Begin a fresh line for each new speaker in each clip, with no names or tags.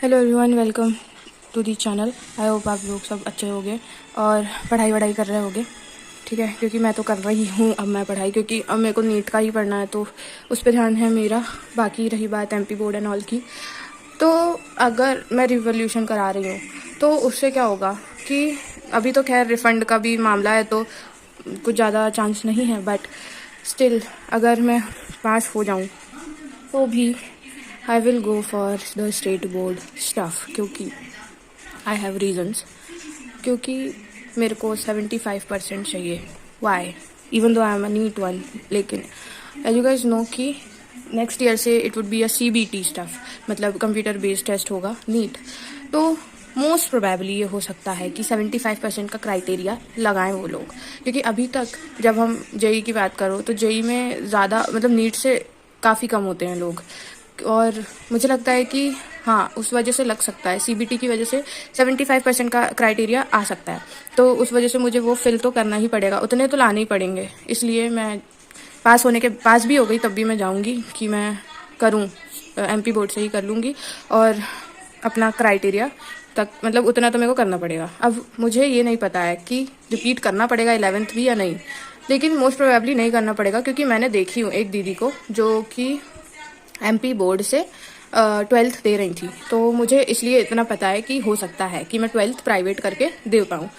Hello everyone, welcome to the channel. I hope आप लोग सब अच्छे होंगे और पढ़ाई वढ़ाई कर रहे होंगे, ठीक है। क्योंकि मैं तो कर रही हूँ अब मैं पढ़ाई, क्योंकि अब मेरे को नीट का ही पढ़ना है तो उस पर ध्यान है मेरा। बाकी रही बात एमपी बोर्ड एंड ऑल की, तो अगर मैं रिवोल्यूशन करा रही हूँ तो उससे क्या होगा कि अभी तो खैर रिफ़ंड का भी मामला है तो कुछ ज़्यादा चांस नहीं है, बट स्टिल अगर मैं पास हो जाऊँ तो भी I will go for the state board stuff, क्योंकि I have reasons। क्योंकि मेरे को 75% चाहिए। Why? Even though I am a NEET one, लेकिन as you guys know कि नेक्स्ट ईयर से it would be a CBT stuff, मतलब computer based test होगा नीट। तो मोस्ट प्रोबेबली ये हो सकता है कि 75% का क्राइटेरिया लगाएं वो लोग, क्योंकि अभी तक जब हम जेई की बात करो तो जेई में ज़्यादा मतलब नीट से काफ़ी कम होते हैं लोग, और मुझे लगता है कि हाँ उस वजह से लग सकता है, सीबीटी की वजह से 75% का क्राइटेरिया आ सकता है। तो उस वजह से मुझे वो फिल तो करना ही पड़ेगा, उतने तो लाने ही पड़ेंगे। इसलिए मैं पास भी हो गई तब भी मैं जाऊँगी कि मैं करूँ, एमपी बोर्ड से ही कर लूँगी और अपना क्राइटेरिया तक मतलब उतना तो मेरे को करना पड़ेगा। अब मुझे ये नहीं पता है कि रिपीट करना पड़ेगा 11th भी या नहीं, लेकिन मोस्ट प्रोबेबली नहीं करना पड़ेगा, क्योंकि मैंने देखी हूँ एक दीदी को जो कि एमपी बोर्ड से 12th दे रही थी, तो मुझे इसलिए इतना पता है कि हो सकता है कि मैं 12th प्राइवेट करके दे पाऊँ।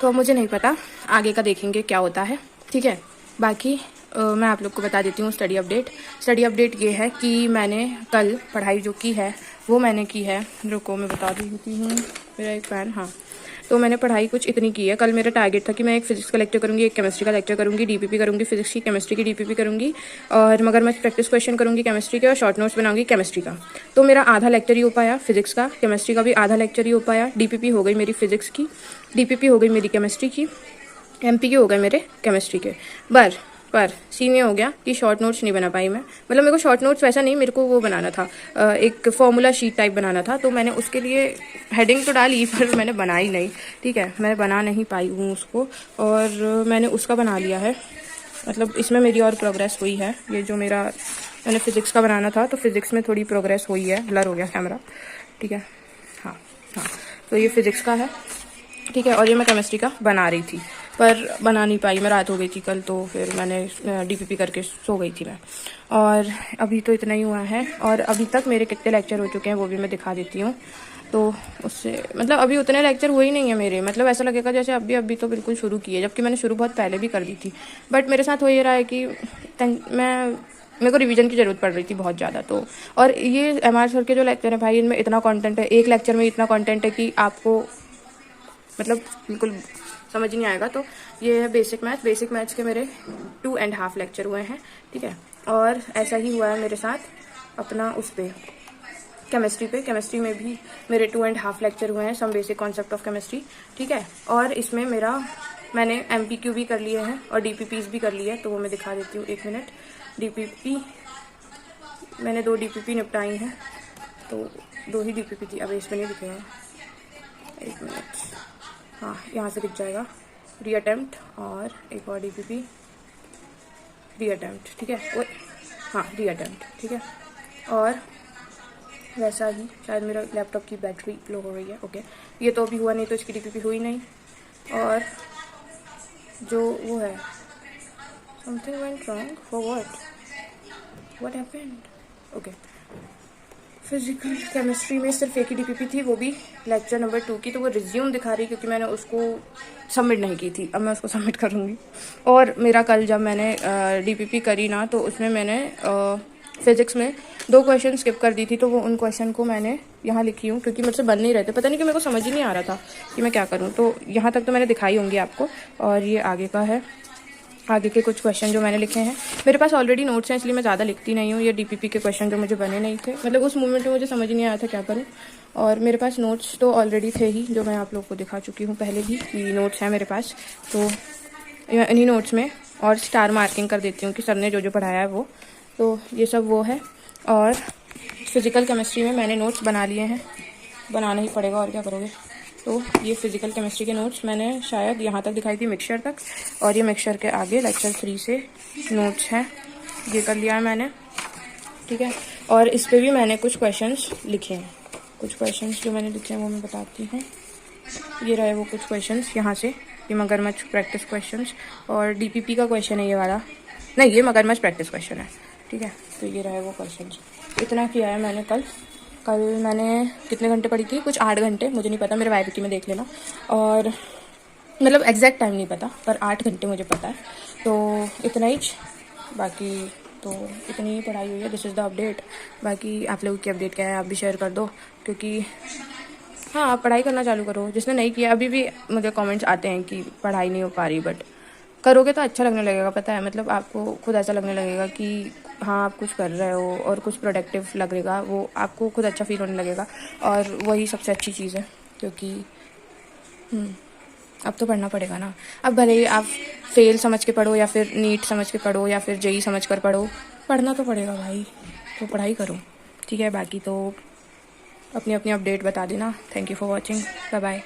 तो मुझे नहीं पता, आगे का देखेंगे क्या होता है, ठीक है। बाकी मैं आप लोग को बता देती हूँ स्टडी अपडेट ये है कि मैंने कल पढ़ाई जो की है वो मैंने की है, रुको मैं बता देती हूँ, मेरा एक पेन, हाँ। तो मैंने पढ़ाई कुछ इतनी की है। कल मेरा टारगेट था कि मैं एक फिजिक्स का लेक्चर करूँगी, एक केमिस्ट्री का लेक्चर करूँगी, डीपीपी करूँगी फिजिक्स की, केमिस्ट्री की डीपीपी करूँगी, और मगर मैं प्रैक्टिस क्वेश्चन करूँगी केमिस्ट्री के और शॉर्ट नोट्स बनाऊँगी केमिस्ट्री का। तो मेरा आधा लेक्चर ही हो पाया फिजिक्स का, केमिस्ट्री का भी आधा लेक्चर ही हो पाया, डीपीपी हो गई मेरी फिजिक्स की, डीपीपी हो गई मेरी केमिस्ट्री की, एमपी के हो गए मेरे केमिस्ट्री के। पर सीन ये हो गया कि शॉर्ट नोट्स नहीं बना पाई मैं। मतलब मेरे को शॉर्ट नोट्स वैसा नहीं, मेरे को वो बनाना था, एक फॉर्मूला शीट टाइप बनाना था, तो मैंने उसके लिए हेडिंग तो डाली पर मैंने बनाई नहीं, ठीक है। मैं बना नहीं पाई हूँ उसको, और मैंने उसका बना लिया है। मतलब इसमें मेरी और प्रोग्रेस हुई है। ये जो मेरा मैंने फिज़िक्स का बनाना था तो फिज़िक्स में थोड़ी प्रोग्रेस हुई है, ब्लर हो गया कैमरा, ठीक है। हाँ, तो ये फिज़िक्स का है, ठीक है। और ये मैं केमिस्ट्री का बना रही थी पर बना नहीं पाई, मैं रात हो गई थी कल, तो फिर मैंने डीपीपी करके सो गई थी मैं। और अभी तो इतना ही हुआ है, और अभी तक मेरे कितने लेक्चर हो चुके हैं वो भी मैं दिखा देती हूँ। तो उससे मतलब अभी उतने लेक्चर हुए ही नहीं है मेरे, मतलब ऐसा लगेगा जैसे अभी तो बिल्कुल शुरू की है, जबकि मैंने शुरू बहुत पहले भी कर दी थी। बट मेरे साथ हो ये रहा है कि मेरे को रिवीजन की ज़रूरत पड़ रही थी बहुत ज़्यादा। तो और ये एमआर सर के जो लेक्चर है भाई, इनमें इतना कंटेंट है, एक लेक्चर में इतना कंटेंट है कि आपको मतलब बिल्कुल समझ नहीं आएगा। तो ये है बेसिक मैथ्स के मेरे 2.5 लेक्चर हुए हैं, ठीक है। और ऐसा ही हुआ है मेरे साथ अपना उस पे केमिस्ट्री में भी मेरे 2.5 लेक्चर हुए हैं, some basic concept of chemistry, ठीक है। और इसमें मैंने एमपीक्यू भी कर लिए हैं और डीपीपीज भी कर लिए हैं, तो वो मैं दिखा देती हूँ, एक मिनट। डीपीपी मैंने 2 डीपीपी निपटाई हैं, तो 2 ही डीपीपी थी, अब इसमें नहीं दिखेगा, एक मिनट, हाँ यहाँ से दिख जाएगा, रीअटेम्प्ट और एक और डीपीपी रीअटेम्प्ट, ठीक है। वो हाँ रीअटेम्प्ट, ठीक है। और वैसा ही शायद मेरा लैपटॉप की बैटरी लो हो रही है, ओके। ये तो अभी हुआ नहीं, तो इसकी डीपीपी हुई नहीं। और जो वो है something went wrong, for what happened, okay. Physical chemistry में सिर्फ एक ही डीपीपी थी, वो भी लेक्चर नंबर 2 की, तो वो रिज्यूम दिखा रही क्योंकि मैंने उसको सबमिट नहीं की थी, अब मैं उसको सबमिट करूँगी। और मेरा कल जब मैंने डीपीपी करी ना, तो उसमें मैंने फिजिक्स में 2 क्वेश्चन स्किप कर दी थी, तो वो उन क्वेश्चन को मैंने यहाँ लिखी हूँ, क्योंकि मुझसे बन नहीं रहे थे, पता नहीं कि मेरे को समझ ही नहीं आ रहा था कि मैं क्या करूँ। तो यहाँ तक तो मैंने दिखाई होंगी आपको, और ये आगे का है, आगे के कुछ क्वेश्चन जो मैंने लिखे हैं। मेरे पास ऑलरेडी नोट्स हैं, इसलिए मैं ज़्यादा लिखती नहीं हूँ। ये डीपीपी के क्वेश्चन जो मुझे बने नहीं थे, मतलब उस मोमेंट में मुझे समझ नहीं आया था क्या करूँ, और मेरे पास नोट्स तो ऑलरेडी थे ही, जो मैं आप लोग को दिखा चुकी हूँ पहले भी, ये नोट्स हैं मेरे पास। तो इन्हीं नोट्स में और स्टार मार्किंग कर देती हूँ कि सर ने जो पढ़ाया है वो, तो ये सब वो है। और फिज़िकल केमिस्ट्री में मैंने नोट्स बना लिए हैं, बनाना ही पड़ेगा, और क्या करोगे। तो ये फिजिकल केमिस्ट्री के नोट्स मैंने शायद यहाँ तक दिखाई थी, मिक्सचर तक, और ये मिक्सचर के आगे लेक्चर 3 से नोट्स हैं, ये कर लिया है मैंने, ठीक है। और इस पे भी मैंने कुछ क्वेश्चंस लिखे हैं, कुछ क्वेश्चंस जो मैंने लिखे हैं वो मैं बताती हूँ। ये रहे वो कुछ क्वेश्चंस यहाँ से, ये मगरमच्छ प्रैक्टिस क्वेश्चंस, और डीपीपी का क्वेश्चन है ये वाला, नहीं ये मगरमच्छ प्रैक्टिस क्वेश्चन है, ठीक है। तो ये रहे वो क्वेश्चंस। इतना किया है मैंने कल मैंने कितने घंटे पढ़ी थी, कुछ 8 घंटे, मुझे नहीं पता, मेरे वाईपीटी में देख लेना। और मतलब एग्जैक्ट टाइम नहीं पता, पर 8 घंटे मुझे पता है। तो इतना ही, बाकी तो इतनी ही पढ़ाई हुई है। This is the update. बाकी आप लोगों की अपडेट क्या है, आप भी शेयर कर दो, क्योंकि हाँ आप पढ़ाई करना चालू करो। जिसने नहीं किया, अभी भी मुझे कमेंट्स आते हैं कि पढ़ाई नहीं हो पा रही, बट करोगे तो अच्छा लगने लगेगा, पता है, मतलब आपको खुद ऐसा लगने लगेगा कि हाँ आप कुछ कर रहे हो और कुछ प्रोडक्टिव लगेगा, वो आपको खुद अच्छा फील होने लगेगा, और वही सबसे अच्छी चीज़ है। क्योंकि अब तो पढ़ना पड़ेगा ना। अब भले ही आप फेल समझ के पढ़ो, या फिर नीट समझ के पढ़ो, या फिर जेई समझ कर पढ़ो, पढ़ना तो पड़ेगा भाई, तो पढ़ाई करो, ठीक है। बाकी तो अपनी अपनी अपडेट बता देना। Thank you for watching, bye bye.